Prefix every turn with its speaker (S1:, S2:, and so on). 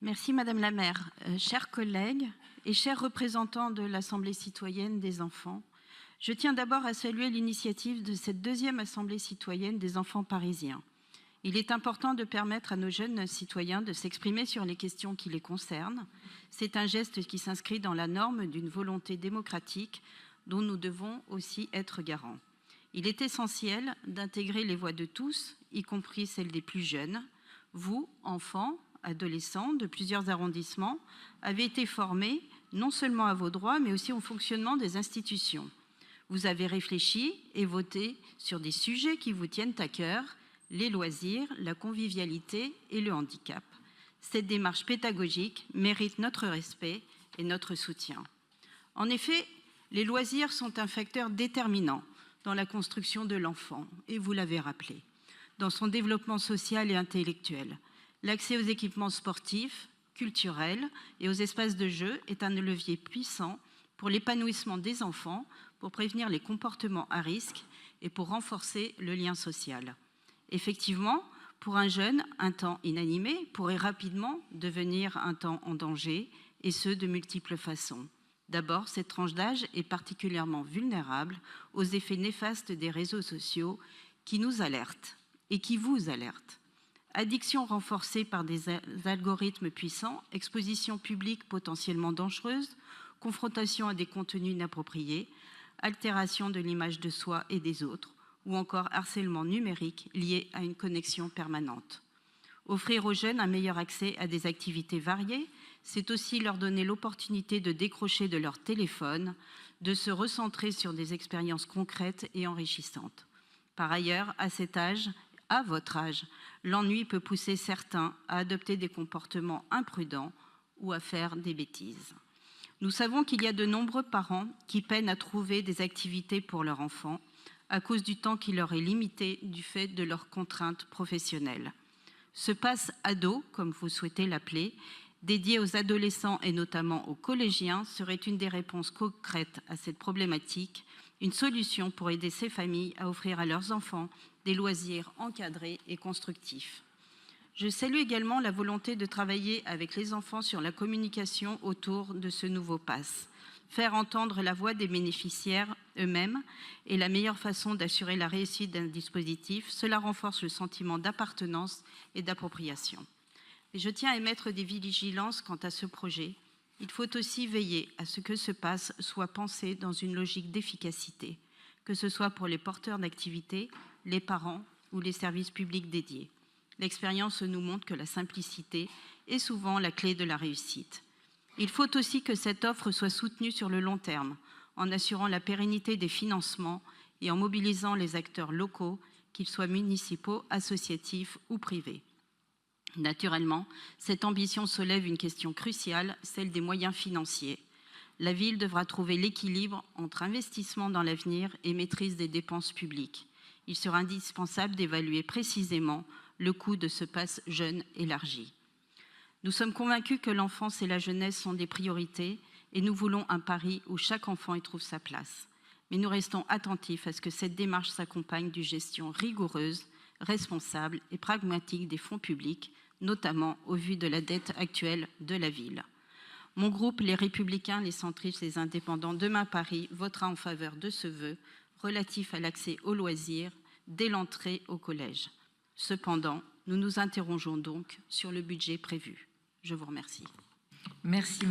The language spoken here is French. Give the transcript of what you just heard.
S1: Merci Madame la maire. Chers collègues et chers représentants de l'Assemblée citoyenne des enfants, je tiens d'abord à saluer l'initiative de cette deuxième Assemblée citoyenne des enfants parisiens. Il est important de permettre à nos jeunes citoyens de s'exprimer sur les questions qui les concernent. C'est un geste qui s'inscrit dans la norme d'une volonté démocratique dont nous devons aussi être garants. Il est essentiel d'intégrer les voix de tous, y compris celles des plus jeunes. Vous, enfants, adolescents de plusieurs arrondissements, avez été formés non seulement à vos droits, mais aussi au fonctionnement des institutions. Vous avez réfléchi et voté sur des sujets qui vous tiennent à cœur, les loisirs, la convivialité et le handicap. Cette démarche pédagogique mérite notre respect et notre soutien. En effet, les loisirs sont un facteur déterminant dans la construction de l'enfant, et vous l'avez rappelé, dans son développement social et intellectuel. L'accès aux équipements sportifs, culturels et aux espaces de jeu est un levier puissant pour l'épanouissement des enfants, pour prévenir les comportements à risque et pour renforcer le lien social. Effectivement, pour un jeune, un temps inanimé pourrait rapidement devenir un temps en danger, et ce, de multiples façons. D'abord, cette tranche d'âge est particulièrement vulnérable aux effets néfastes des réseaux sociaux qui nous alertent et qui vous alertent. Addiction renforcée par des algorithmes puissants, exposition publique potentiellement dangereuse, confrontation à des contenus inappropriés, altération de l'image de soi et des autres, ou encore harcèlement numérique lié à une connexion permanente. Offrir aux jeunes un meilleur accès à des activités variées, c'est aussi leur donner l'opportunité de décrocher de leur téléphone, de se recentrer sur des expériences concrètes et enrichissantes. Par ailleurs, à cet âge, à votre âge, l'ennui peut pousser certains à adopter des comportements imprudents ou à faire des bêtises. Nous savons qu'il y a de nombreux parents qui peinent à trouver des activités pour leur enfant à cause du temps qui leur est limité du fait de leurs contraintes professionnelles. Ce pass ado, comme vous souhaitez l'appeler, dédié aux adolescents et notamment aux collégiens, serait une des réponses concrètes à cette problématique, une solution pour aider ces familles à offrir à leurs enfants des loisirs encadrés et constructifs. Je salue également la volonté de travailler avec les enfants sur la communication autour de ce nouveau pass. Faire entendre la voix des bénéficiaires eux-mêmes est la meilleure façon d'assurer la réussite d'un dispositif. Cela renforce le sentiment d'appartenance et d'appropriation. Et je tiens à émettre des vigilances quant à ce projet. Il faut aussi veiller à ce que ce pass soit pensé dans une logique d'efficacité, que ce soit pour les porteurs d'activités, les parents ou les services publics dédiés. L'expérience nous montre que la simplicité est souvent la clé de la réussite. Il faut aussi que cette offre soit soutenue sur le long terme, en assurant la pérennité des financements et en mobilisant les acteurs locaux, qu'ils soient municipaux, associatifs ou privés. Naturellement, cette ambition soulève une question cruciale, celle des moyens financiers. La ville devra trouver l'équilibre entre investissement dans l'avenir et maîtrise des dépenses publiques. Il sera indispensable d'évaluer précisément le coût de ce pass jeune élargi. Nous sommes convaincus que l'enfance et la jeunesse sont des priorités et nous voulons un Paris où chaque enfant y trouve sa place. Mais nous restons attentifs à ce que cette démarche s'accompagne d'une gestion rigoureuse, responsable et pragmatique des fonds publics, notamment au vu de la dette actuelle de la ville. Mon groupe, les Républicains, les Centristes et les Indépendants, Demain Paris, votera en faveur de ce vœu relatif à l'accès aux loisirs dès l'entrée au collège. Cependant, nous nous interrogeons donc sur le budget prévu. Je vous remercie.
S2: Merci.